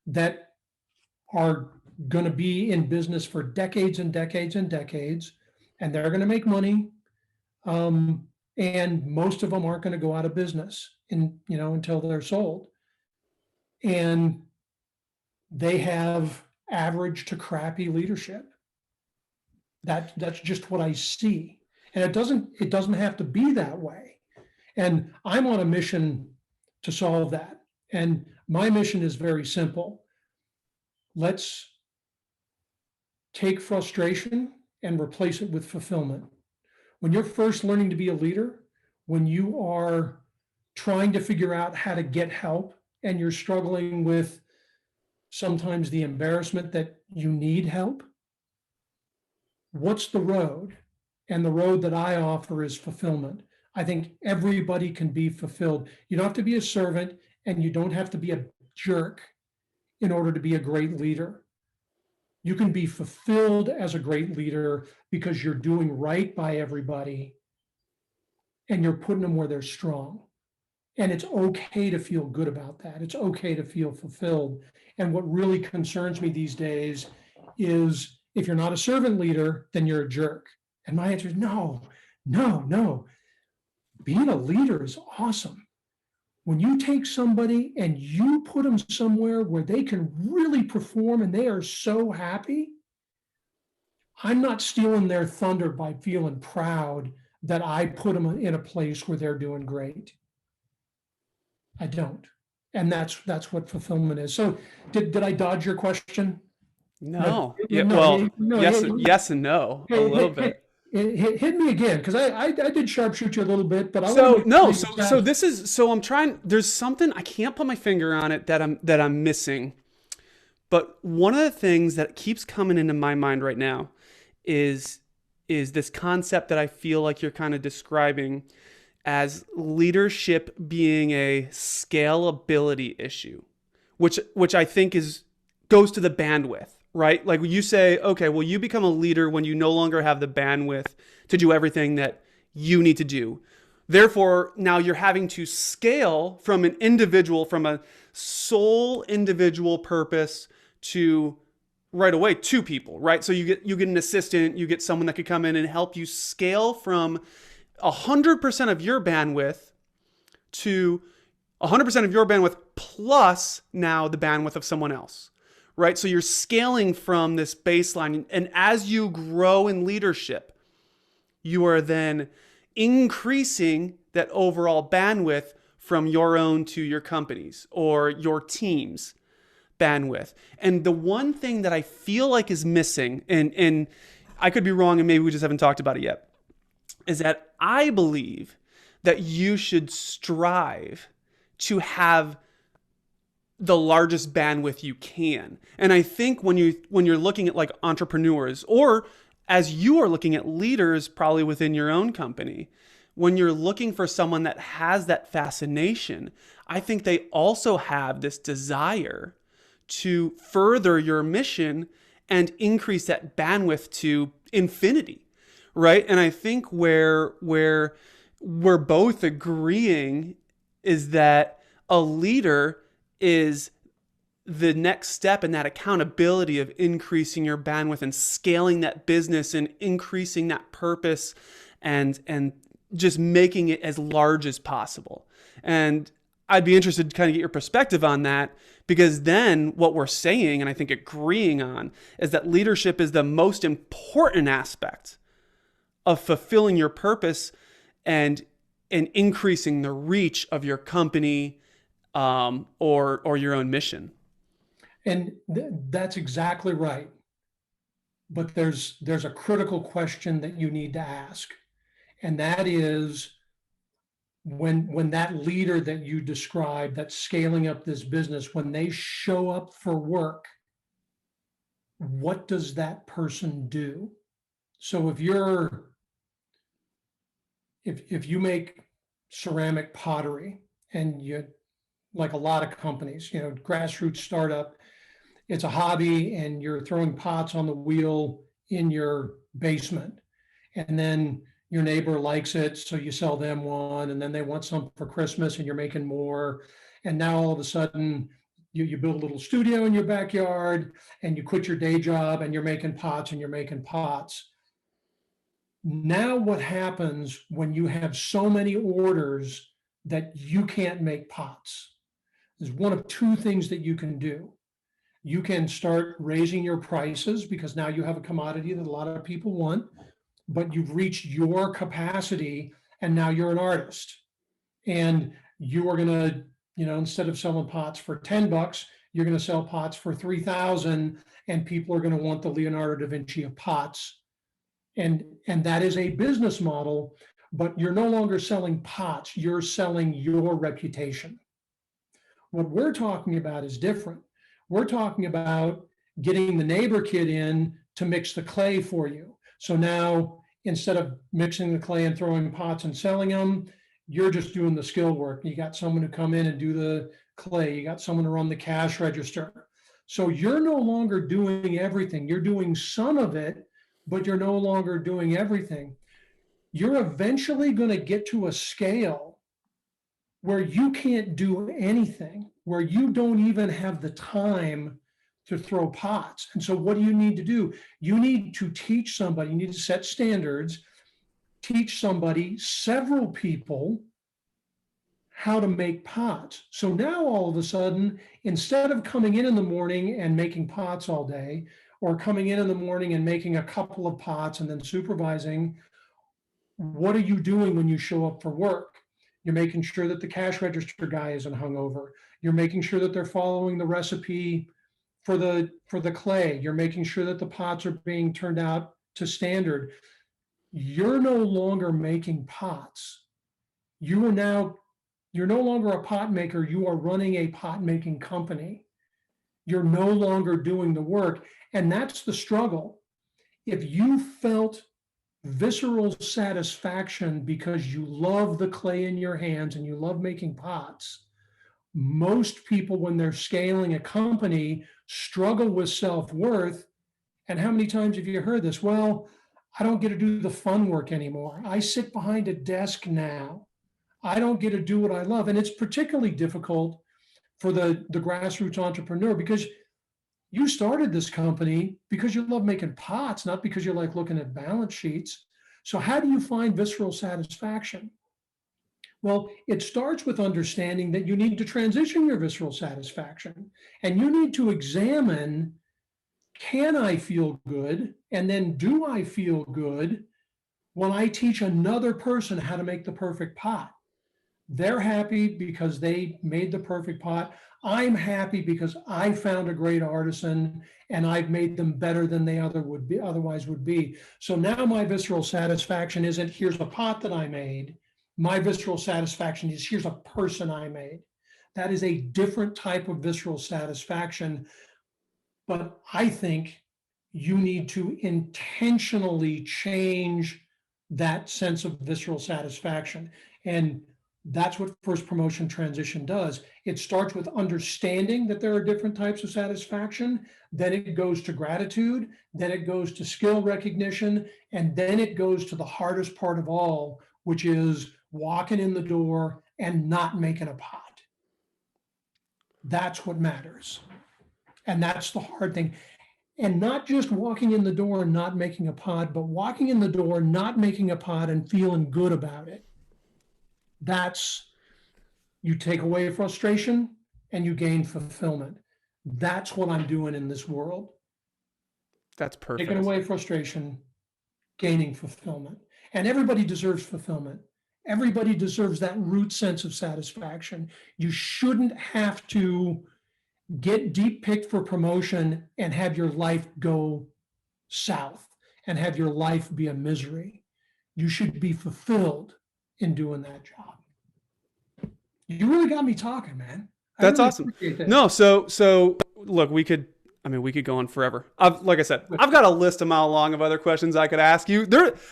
that are going to be in business for decades and decades and decades, and they're going to make money. And most of them aren't going to go out of business until they're sold. And they have average to crappy leadership. That's just what I see. And it doesn't have to be that way. And I'm on a mission to solve that. And my mission is very simple. Let's take frustration and replace it with fulfillment. When you're first learning to be a leader, when you are trying to figure out how to get help and you're struggling with sometimes the embarrassment that you need help, what's the road? And the road that I offer is fulfillment. I think everybody can be fulfilled. You don't have to be a servant, and you don't have to be a jerk in order to be a great leader. You can be fulfilled as a great leader because you're doing right by everybody and you're putting them where they're strong. And it's okay to feel good about that. It's okay to feel fulfilled. And what really concerns me these days is, if you're not a servant leader, then you're a jerk. And my answer is no, no, no. Being a leader is awesome. When you take somebody and you put them somewhere where they can really perform and they are so happy, I'm not stealing their thunder by feeling proud that I put them in a place where they're doing great. I don't. And that's what fulfillment is. So did I dodge your question? No. Yeah, well, yes and no, a little bit. Hit me again, because I did sharpshoot you a little bit, but I want So to make no, sure so this is so I'm trying. There's something I can't put my finger on it that I'm missing. But one of the things that keeps coming into my mind right now is this concept that I feel like you're kind of describing as leadership being a scalability issue, which I think goes to the bandwidth, right? Like you say, okay, well, you become a leader when you no longer have the bandwidth to do everything that you need to do. Therefore, now you're having to scale from an individual, from a sole individual purpose to right away two people, right? So you get an assistant, you get someone that could come in and help you scale from 100% of your bandwidth to 100% of your bandwidth plus now the bandwidth of someone else, right? So you're scaling from this baseline. And as you grow in leadership, you are then increasing that overall bandwidth from your own to your company's or your team's bandwidth. And the one thing that I feel like is missing, and I could be wrong and maybe we just haven't talked about it yet, is that I believe that you should strive to have the largest bandwidth you can. And I think when you're looking at like entrepreneurs, or as you are looking at leaders probably within your own company, when you're looking for someone that has that fascination, I think they also have this desire to further your mission and increase that bandwidth to infinity, right? And I think where we're both agreeing is that a leader is the next step in that accountability of increasing your bandwidth and scaling that business and increasing that purpose and just making it as large as possible. And I'd be interested to kind of get your perspective on that, because then what we're saying, and I think agreeing on, is that leadership is the most important aspect of fulfilling your purpose and increasing the reach of your company, or your own mission. And that's exactly right. But there's a critical question that you need to ask, and that is, when that leader that you described that's scaling up this business, when they show up for work, what does that person do? So if you make ceramic pottery, and you, like a lot of companies, grassroots startup, it's a hobby, and you're throwing pots on the wheel in your basement, and then your neighbor likes it, so you sell them one, and then they want some for Christmas, and you're making more. And now all of a sudden, you build a little studio in your backyard, and you quit your day job, and you're making pots, and you're making pots. Now what happens when you have so many orders that you can't make pots? There's one of two things that you can do. You can start raising your prices, because now you have a commodity that a lot of people want, but you've reached your capacity, and now you're an artist, and you are going to, instead of selling pots for $10, you're going to sell pots for 3,000, and people are going to want the Leonardo da Vinci of pots. And that is a business model, but you're no longer selling pots, you're selling your reputation. What we're talking about is different. We're talking about getting the neighbor kid in to mix the clay for you. So now, instead of mixing the clay and throwing pots and selling them, you're just doing the skill work. You got someone to come in and do the clay. You got someone to run the cash register. So you're no longer doing everything. You're doing some of it, but you're no longer doing everything. You're eventually going to get to a scale where you can't do anything, where you don't even have the time to throw pots. And so what do you need to do? You need to teach somebody, you need to set standards, teach somebody, several people, how to make pots. So now all of a sudden, instead of coming in the morning and making pots all day, or coming in the morning and making a couple of pots and then supervising, what are you doing when you show up for work? You're making sure that the cash register guy isn't hungover. You're making sure that they're following the recipe for the clay. You're making sure that the pots are being turned out to standard. You're no longer making pots. You're no longer a pot maker. You are running a pot making company. You're no longer doing the work. And that's the struggle. If you felt visceral satisfaction because you love the clay in your hands and you love making pots, most people, when they're scaling a company, struggle with self-worth. And how many times have you heard this? Well, I don't get to do the fun work anymore. I sit behind a desk now. I don't get to do what I love. And it's particularly difficult for the grassroots entrepreneur, because you started this company because you love making pots, not because you like looking at balance sheets. So how do you find visceral satisfaction? Well, it starts with understanding that you need to transition your visceral satisfaction, and you need to examine, can I feel good? And then, do I feel good When I teach another person how to make the perfect pot, they're happy because they made the perfect pot. I'm happy because I found a great artisan and I've made them better than they otherwise would be. So now my visceral satisfaction isn't here's a pot that I made. My visceral satisfaction is here's a person I made. That is a different type of visceral satisfaction. But I think you need to intentionally change that sense of visceral satisfaction. And that's what first promotion transition does. It starts with understanding that there are different types of satisfaction. Then it goes to gratitude. Then it goes to skill recognition. And then it goes to the hardest part of all, which is walking in the door and not making a pot. That's what matters. And that's the hard thing. And not just walking in the door and not making a pod, but walking in the door, not making a pod and feeling good about it. That's, you take away frustration and you gain fulfillment. That's what I'm doing in this world. That's Taking perfect. away frustration, gaining fulfillment. And everybody deserves fulfillment. Everybody deserves that root sense of satisfaction. You shouldn't have to get deep picked for promotion and have your life go south and have your life be a misery. You should be fulfilled in doing that job. You really got me talking, man. I That's really awesome. appreciate that. No, so look, we could go on forever. Like I said, I've got a list a mile long of other questions I could ask you.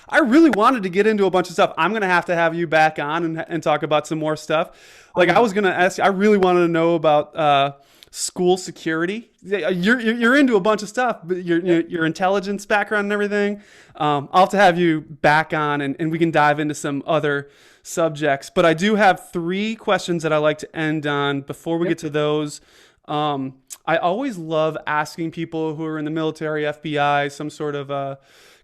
I really wanted to get into a bunch of stuff. I'm gonna have you back on and talk about some more stuff. Like I was gonna ask you, I really wanted to know about school security. You're into a bunch of stuff, but your intelligence background and everything. I'll have to have you back on, and we can dive into some other subjects. But I do have 3 questions that I like to end on. Before we get to those, I always love asking people who are in the military, FBI, some sort of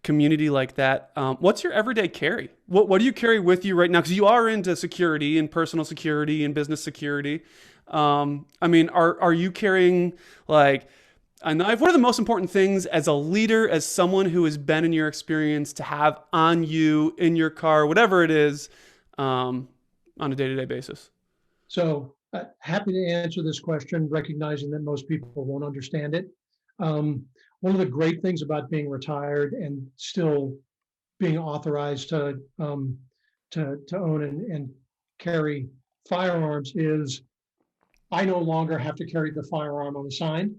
community like that. What's your everyday carry? What do you carry with you right now? Because you are into security and personal security and business security. I mean, are you carrying like a knife? What are the most important things as a leader, as someone who has been in your experience, to have on you, in your car, whatever it is, on a day-to-day basis? So happy to answer this question, recognizing that most people won't understand it. One of the great things about being retired and still being authorized to own and carry firearms is I no longer have to carry the firearm unassigned.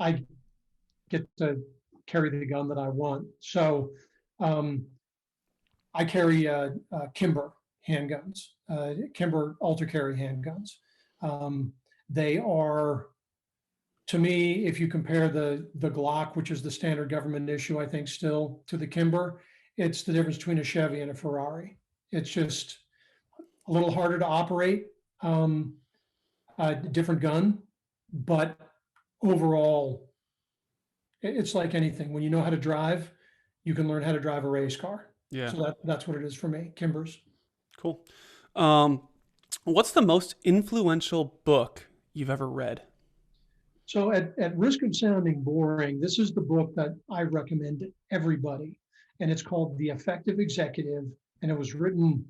I get to carry the gun that I want. So I carry Kimber handguns, Kimber ultra carry handguns. They are, to me, if you compare the Glock, which is the standard government issue, I think still, to the Kimber, it's the difference between a Chevy and a Ferrari. It's just a little harder to operate, a different gun, but overall, it's like anything. When you know how to drive, you can learn how to drive a race car. Yeah, So that's what it is for me, Kimbers. cool. Um, what's the most influential book you've ever read? So at risk of sounding boring, this is the book that I recommend to everybody. And it's called The Effective Executive. And it was written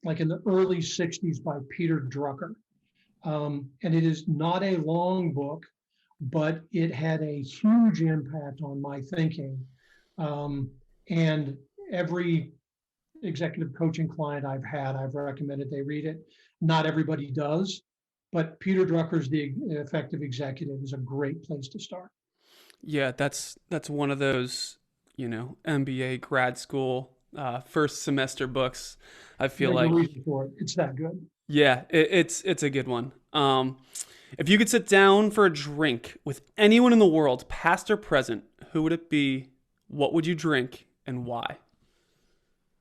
like in the early 60s by Peter Drucker. And it is not a long book, but it had a huge impact on my thinking. And every executive coaching client I've had, I've recommended they read it. Not everybody does, but Peter Drucker's The Effective Executive is a great place to start. Yeah, that's one of those, MBA grad school first semester books. I feel There's a like, reason for it. It's that good. yeah, it's a good one. If you could sit down for a drink with anyone in the world, past or present, who would it be? What would you drink and why?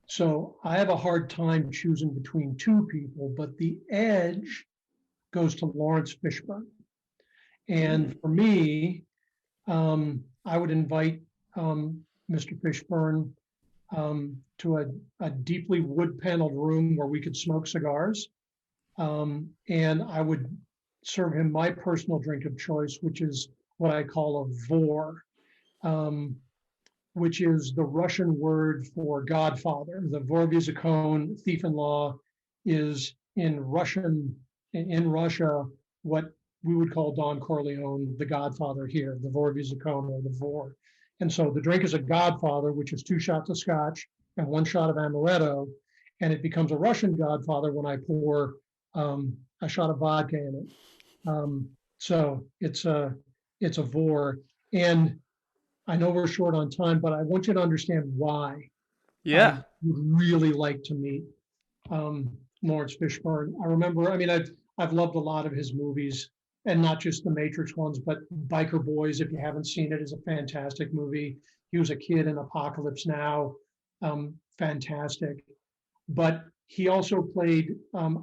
So I have a hard time choosing between 2 people, but the edge goes to Lawrence Fishburne. And for me, I would invite Mr. Fishburne to a deeply wood paneled room where we could smoke cigars. And I would serve him my personal drink of choice, which is what I call a vor. Um, which is the Russian word for Godfather. The Vorvizakon, thief-in-law, is in Russia what we would call Don Corleone, the Godfather here, the Vorvizakon or the Vor. And so the drink is a Godfather, which is 2 shots of Scotch and 1 shot of amaretto, and it becomes a Russian Godfather when I pour a shot of vodka in it. So it's a Vor, and I know we're short on time, but I want you to understand why I Yeah. would really like to meet Lawrence Fishburne. I remember, I mean, I've loved a lot of his movies, and not just the Matrix ones, but Biker Boys, if you haven't seen it, is a fantastic movie. He was a kid in Apocalypse Now, fantastic. But he also played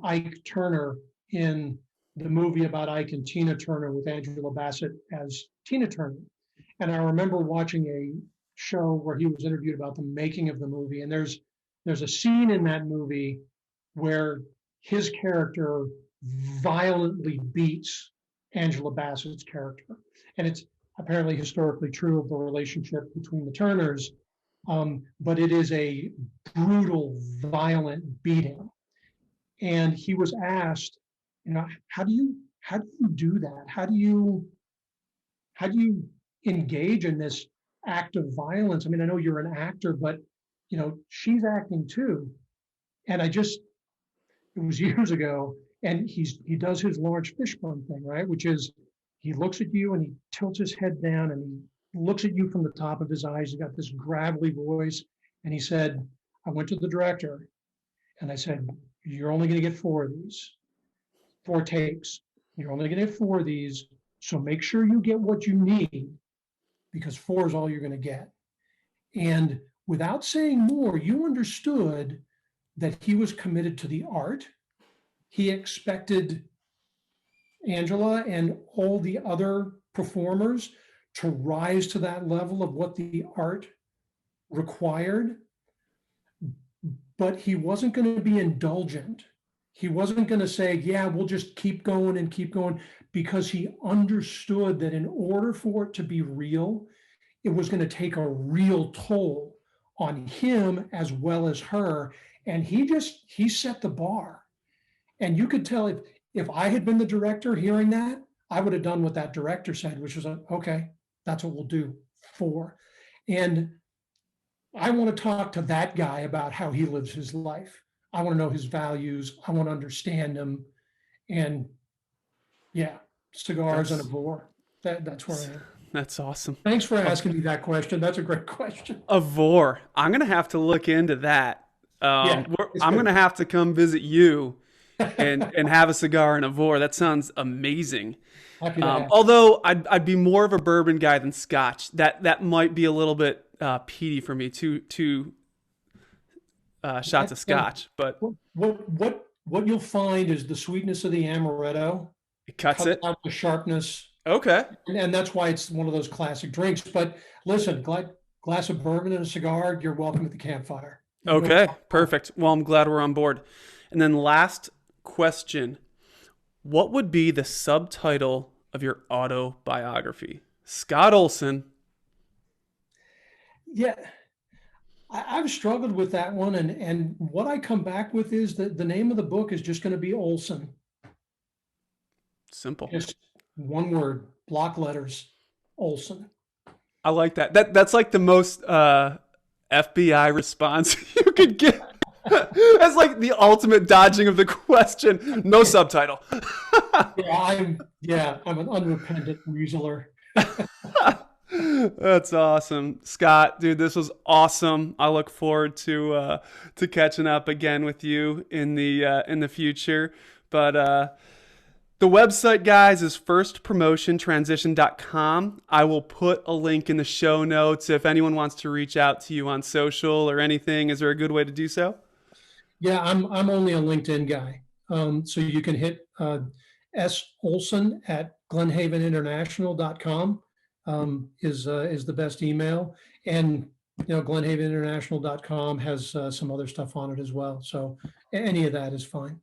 Ike Turner in the movie about Ike and Tina Turner with Angela Bassett as Tina Turner. And I remember watching a show where he was interviewed about the making of the movie. And there's a scene in that movie where his character violently beats Angela Bassett's character. And it's apparently historically true of the relationship between the Turners. But it is a brutal, violent beating. And he was asked, how do you do that? How do you engage in this act of violence? I mean, I know you're an actor, but she's acting too. And it was years ago, and he does his Lawrence Fishburne thing, right? Which is he looks at you and he tilts his head down and he looks at you from the top of his eyes. He's got this gravelly voice. And he said, I went to the director and I said, you're only going to get 4 of these, 4 takes. You're only going to get 4 of these. So make sure you get what you need, because 4 is all you're going to get. And without saying more, you understood that he was committed to the art. He expected Angela and all the other performers to rise to that level of what the art required, but he wasn't going to be indulgent. He wasn't going to say, yeah, we'll just keep going, because he understood that in order for it to be real, it was going to take a real toll on him as well as her. And he set the bar. And you could tell if I had been the director hearing that, I would have done what that director said, which was, okay, that's what we'll do, 4. And I want to talk to that guy about how he lives his life. I want to know his values. I want to understand him. And yeah, cigars and a Vor. That's where I am. That's awesome. Thanks for asking me that question. That's a great question. A Vor. I'm going to have to look into that. I'm going to have to come visit you and have a cigar and a Vor. That sounds amazing. Although I'd be more of a bourbon guy than Scotch. That might be a little bit peaty for me. Two shots of Scotch, but what you'll find is the sweetness of the amaretto. It cuts it out the sharpness. Okay, and that's why it's one of those classic drinks. But listen, glass of bourbon and a cigar, you're welcome at the campfire. Okay, perfect. Well, I'm glad we're on board. And then last question. What would be the subtitle of your autobiography? Scott Olson. Yeah, I've struggled with that one. And what I come back with is that the name of the book is just going to be Olsen. Simple. Just one word, block letters, Olsen. I like that. That's like the most FBI response you could get. That's like the ultimate dodging of the question. No subtitle. I'm an unrepentant weaseler. That's awesome, Scott. Dude, this was awesome. I look forward to catching up again with you in the future. But the website, guys, is firstpromotiontransition.com. I will put a link in the show notes if anyone wants to reach out to you on social or anything. Is there a good way to do so? Yeah, I'm only a LinkedIn guy. So you can hit S. Olson at glenhaveninternational.com is the best email. And glenhaveninternational.com has some other stuff on it as well. So any of that is fine.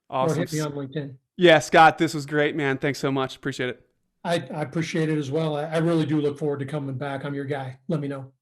Awesome. Or hit me on LinkedIn. Yeah, Scott, this was great, man. Thanks so much. Appreciate it. I appreciate it as well. I really do look forward to coming back. I'm your guy. Let me know.